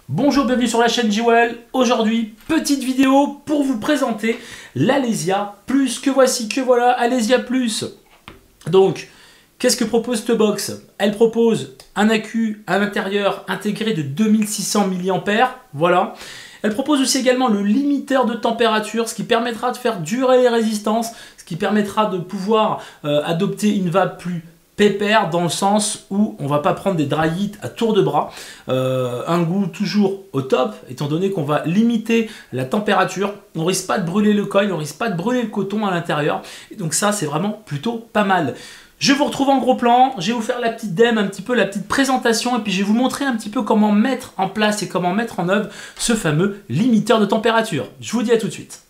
Bonjour, bienvenue sur la chaîne Jewel. Aujourd'hui, petite vidéo pour vous présenter l'Alesia Plus. Que voici, que voilà, Alesia Plus. Donc, qu'est-ce que propose cette box? Elle propose un accu à l'intérieur intégré de 2600 mAh. Voilà. Elle propose aussi également le limiteur de température, ce qui permettra de faire durer les résistances, ce qui permettra de pouvoir adopter une vape plus pépère dans le sens où on va pas prendre des dry heat à tour de bras, un goût toujours au top étant donné qu'on va limiter la température, on risque pas de brûler le coil, on risque pas de brûler le coton à l'intérieur, et donc ça c'est vraiment plutôt pas mal. Je vous retrouve en gros plan, je vais vous faire la petite dème, un petit peu la petite présentation, et puis je vais vous montrer un petit peu comment mettre en place et comment mettre en œuvre ce fameux limiteur de température. Je vous dis à tout de suite.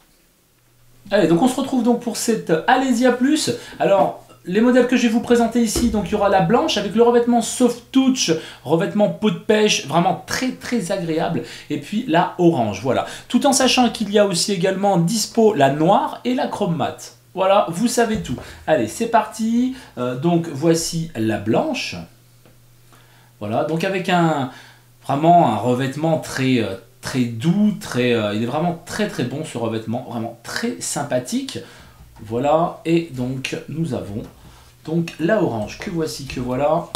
Allez, donc on se retrouve donc pour cette Alesia Plus. Alors, les modèles que je vais vous présenter ici, donc il y aura la blanche avec le revêtement Soft Touch, revêtement peau de pêche, vraiment très agréable, et puis la orange, voilà. Tout en sachant qu'il y a aussi également dispo la noire et la chrome mat. Voilà, vous savez tout. Allez, c'est parti. Donc voici la blanche. Voilà, donc avec vraiment un revêtement très doux, il est vraiment très bon ce revêtement, vraiment très sympathique. Voilà, et donc nous avons donc la orange que voici, que voilà.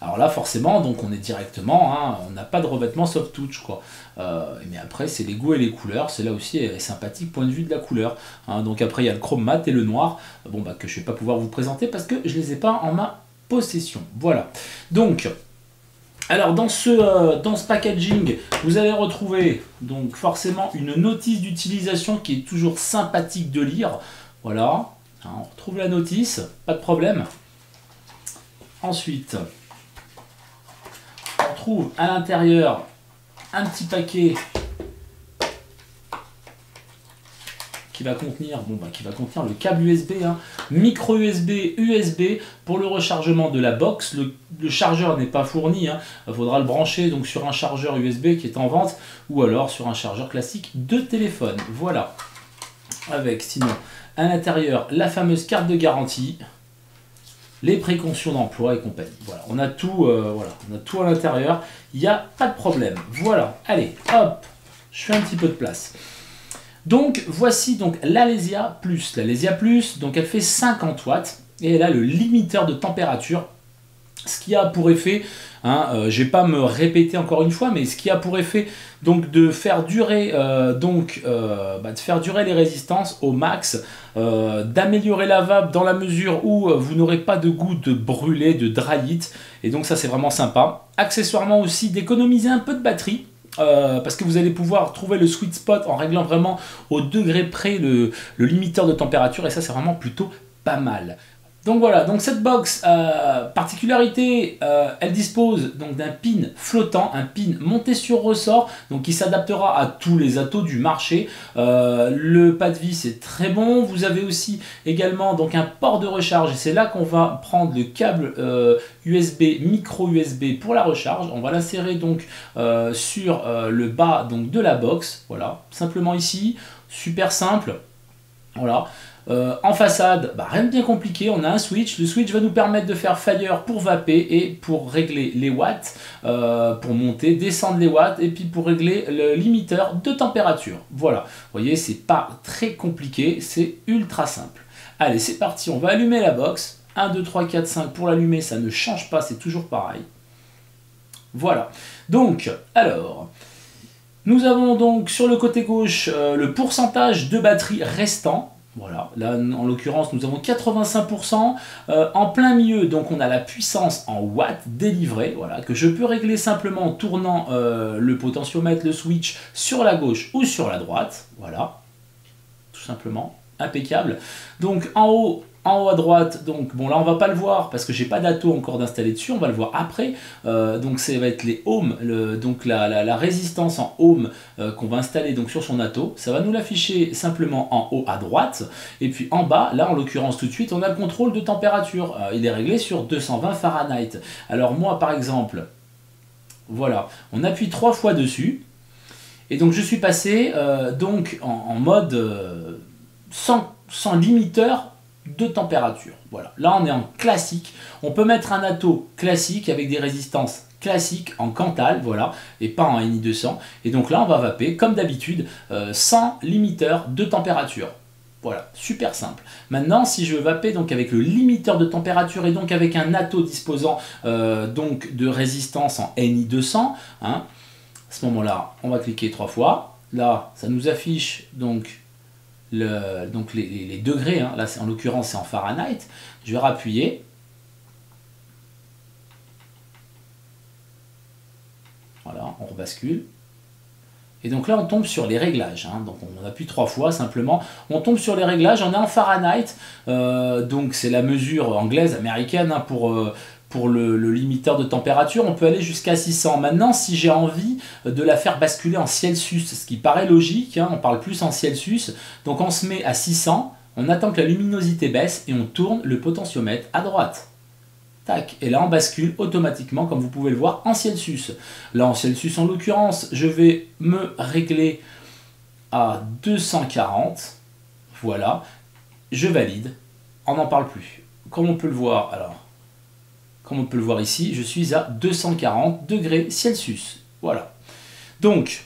Alors là forcément, donc on est directement, hein, on n'a pas de revêtement soft touch quoi. Mais après c'est les goûts et les couleurs, c'est là aussi sympathique point de vue de la couleur. Hein. Donc après il y a le chrome mat et le noir, bon bah que je vais pas pouvoir vous présenter parce que je les ai pas en ma possession. Voilà. Donc alors dans ce packaging, vous allez retrouver donc forcément une notice d'utilisation qui est toujours sympathique de lire. Voilà, on retrouve la notice, pas de problème. Ensuite, on trouve à l'intérieur un petit paquet qui va contenir, le câble USB, hein, micro USB, USB pour le rechargement de la box. Le chargeur n'est pas fourni, hein. Il faudra le brancher donc sur un chargeur USB qui est en vente ou alors sur un chargeur classique de téléphone. Voilà. Avec sinon à l'intérieur la fameuse carte de garantie, les précautions d'emploi et compagnie. Voilà, on a tout, on a tout à l'intérieur. Il n'y a pas de problème. Voilà. Allez, hop, je fais un petit peu de place. Donc voici donc l'Alesia Plus. L'Alesia Plus, donc elle fait 50 watts et elle a le limiteur de température. Ce qui a pour effet, hein, je ne vais pas me répéter encore une fois, mais ce qui a pour effet donc de faire durer, les résistances au max, d'améliorer la vape dans la mesure où vous n'aurez pas de goût de brûlé, de dry heat, et donc ça c'est vraiment sympa. Accessoirement aussi d'économiser un peu de batterie. Parce que vous allez pouvoir trouver le sweet spot en réglant vraiment au degré près le limiteur de température, et ça c'est vraiment plutôt pas mal. Donc voilà, donc cette box, particularité, elle dispose donc d'un pin flottant, un pin monté sur ressort, donc qui s'adaptera à tous les atos du marché. Le pas de vis est très bon. Vous avez aussi également donc un port de recharge, et c'est là qu'on va prendre le câble USB, micro USB pour la recharge. On va l'insérer donc sur le bas donc de la box, voilà, simplement ici, super simple, voilà. En façade, rien de bien compliqué, on a un switch. Le switch va nous permettre de faire fire pour vaper et pour régler les watts, pour monter, descendre les watts, et puis pour régler le limiteur de température. Voilà, vous voyez, c'est pas très compliqué, c'est ultra simple. Allez, c'est parti, on va allumer la box. 1, 2, 3, 4, 5 pour l'allumer, ça ne change pas, c'est toujours pareil. Voilà, donc, alors... Nous avons donc sur le côté gauche le pourcentage de batterie restant. Voilà, là en l'occurrence nous avons 85%. En plein milieu, donc on a la puissance en watts délivrée, voilà, que je peux régler simplement en tournant le potentiomètre, le switch sur la gauche ou sur la droite. Voilà, tout simplement, impeccable. Donc en haut à droite, donc bon là on va pas le voir parce que j'ai pas d'ato encore d'installer dessus, on va le voir après. Donc ça va être les ohms, donc la résistance en ohms qu'on va installer donc sur son ato, ça va nous l'afficher simplement en haut à droite, et puis en bas, là en l'occurrence tout de suite, on a le contrôle de température, il est réglé sur 220 Fahrenheit. Alors moi par exemple, voilà, on appuie 3 fois dessus, et donc je suis passé donc en mode sans limiteur de température. Voilà, là on est en classique. On peut mettre un ato classique avec des résistances classique en Cantal, voilà, et pas en NI200. Et donc là, on va vaper, comme d'habitude, sans limiteur de température. Voilà, super simple. Maintenant, si je veux vaper donc avec le limiteur de température et donc avec un atto disposant donc de résistance en NI200, hein, à ce moment-là, on va cliquer 3 fois. Là, ça nous affiche donc, les degrés. Hein. Là, en l'occurrence, c'est en Fahrenheit. Je vais rappuyer. Voilà, on rebascule. Et donc là, on tombe sur les réglages. Hein. Donc on appuie 3 fois simplement. On tombe sur les réglages. On est en Fahrenheit. Donc c'est la mesure anglaise, américaine hein, pour le limiteur de température. On peut aller jusqu'à 600. Maintenant, si j'ai envie de la faire basculer en Celsius, ce qui paraît logique, hein, on parle plus en Celsius. Donc on se met à 600. On attend que la luminosité baisse et on tourne le potentiomètre à droite. Tac. Et là, on bascule automatiquement, comme vous pouvez le voir, en Celsius. Là, en Celsius, en l'occurrence, je vais me régler à 240. Voilà. Je valide. On n'en parle plus. Comme on peut le voir, alors, comme on peut le voir ici, je suis à 240 degrés Celsius. Voilà. Donc,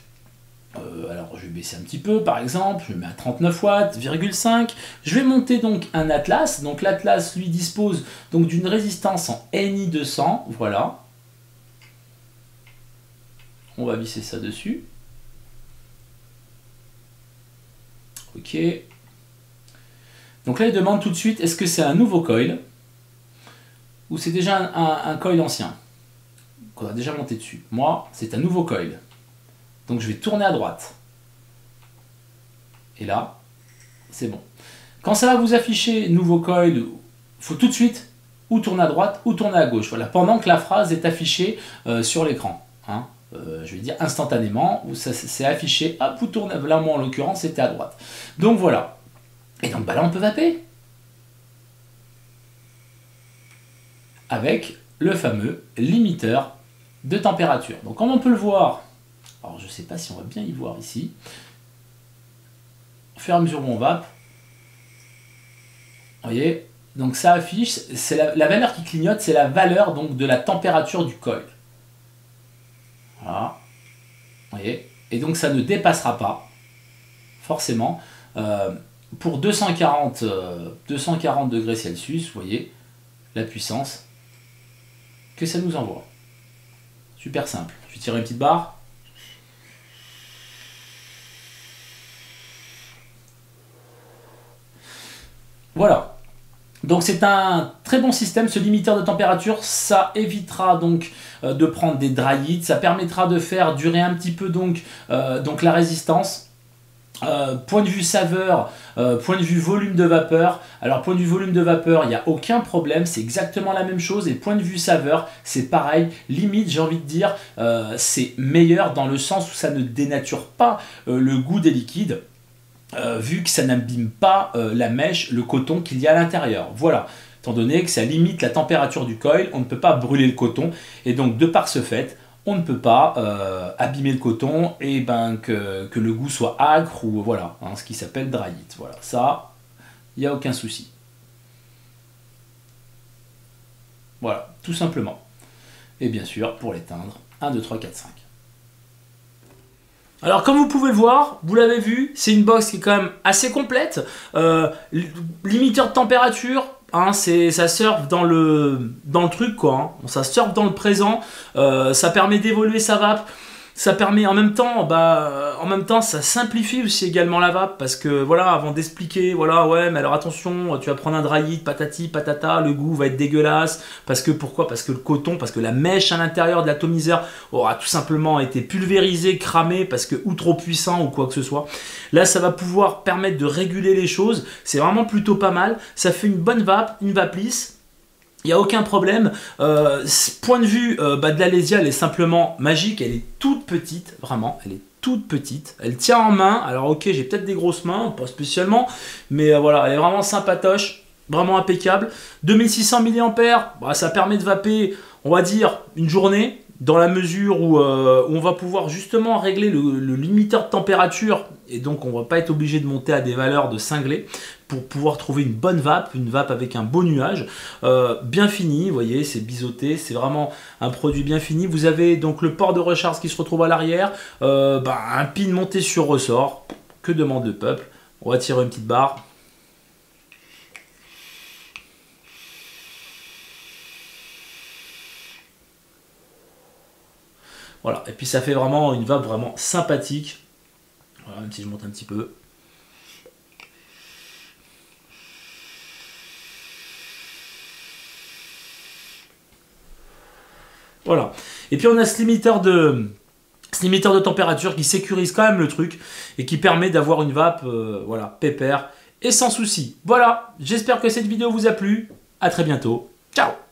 alors je vais baisser un petit peu par exemple, je mets à 39 watts, 5. Je vais monter donc un Atlas. Donc l'Atlas lui dispose donc d'une résistance en NI200. Voilà. On va visser ça dessus. Ok. Donc là il demande tout de suite est-ce que c'est un nouveau coil ou c'est déjà un coil ancien qu'on a déjà monté dessus. Moi c'est un nouveau coil. Donc je vais tourner à droite. Et là, c'est bon. Quand ça va vous afficher nouveau coil, il faut tout de suite ou tourner à droite ou tourner à gauche. Voilà, pendant que la phrase est affichée sur l'écran. Hein. Je vais dire instantanément, où ça c'est affiché, hop, vous tournez. Là, moi en l'occurrence, c'était à droite. Donc voilà. Et donc bah là, on peut vaper. Avec le fameux limiteur de température. Donc comme on peut le voir, alors je ne sais pas si on va bien y voir ici. Au fur et à mesure où on vape, vous voyez, donc ça affiche, c'est la valeur qui clignote, c'est la valeur donc de la température du coil. Voilà, vous voyez, et donc ça ne dépassera pas, forcément, pour 240 degrés Celsius, vous voyez, la puissance que ça nous envoie. Super simple. Je vais tirer une petite barre. Voilà, donc c'est un très bon système, ce limiteur de température, ça évitera donc de prendre des dry heat, ça permettra de faire durer un petit peu donc la résistance. Point de vue saveur, point de vue volume de vapeur, alors point de vue volume de vapeur, il n'y a aucun problème, c'est exactement la même chose, et point de vue saveur, c'est pareil, limite j'ai envie de dire, c'est meilleur dans le sens où ça ne dénature pas le goût des liquides. Vu que ça n'abîme pas la mèche, le coton qu'il y a à l'intérieur. Voilà, étant donné que ça limite la température du coil, on ne peut pas brûler le coton, et donc de par ce fait, on ne peut pas abîmer le coton et ben, que le goût soit âcre, ou voilà, hein, ce qui s'appelle dry heat. Voilà, ça, il n'y a aucun souci. Voilà, tout simplement. Et bien sûr, pour l'éteindre, 1, 2, 3, 4, 5. Alors comme vous pouvez le voir, vous l'avez vu, c'est une box qui est quand même assez complète. Limiteur de température, hein, ça surfe dans le truc quoi. Hein. Ça surfe dans le présent, ça permet d'évoluer sa vape. Ça permet en même temps, ça simplifie aussi également la vape parce que voilà, avant d'expliquer, voilà, ouais, mais alors attention, tu vas prendre un dry heat, patati, patata, le goût va être dégueulasse parce que pourquoi? Parce que le coton, parce que la mèche à l'intérieur de l'atomiseur aura tout simplement été pulvérisée, cramée parce que ou trop puissant ou quoi que ce soit. Là, ça va pouvoir permettre de réguler les choses. C'est vraiment plutôt pas mal. Ça fait une bonne vape, une vape lisse. Il n'y a aucun problème. Point de vue de la Lesia, elle est simplement magique. Elle est toute petite, vraiment. Elle est toute petite. Elle tient en main. Alors ok, j'ai peut-être des grosses mains, pas spécialement. Mais voilà, elle est vraiment sympatoche. Vraiment impeccable. 2600 mAh, ça permet de vaper, on va dire, une journée. dans la mesure où on va pouvoir justement régler le limiteur de température, et donc on va pas être obligé de monter à des valeurs de cinglé pour pouvoir trouver une bonne vape, une vape avec un beau nuage, bien fini, vous voyez, c'est biseauté, c'est vraiment un produit bien fini. Vous avez donc le port de recharge qui se retrouve à l'arrière, un pin monté sur ressort, que demande le peuple. On va tirer une petite barre. Voilà, et puis ça fait vraiment une vape vraiment sympathique. Voilà, même si je monte un petit peu. Voilà. Et puis on a ce limiteur de température qui sécurise quand même le truc et qui permet d'avoir une vape voilà, pépère et sans souci. Voilà, j'espère que cette vidéo vous a plu. À très bientôt. Ciao!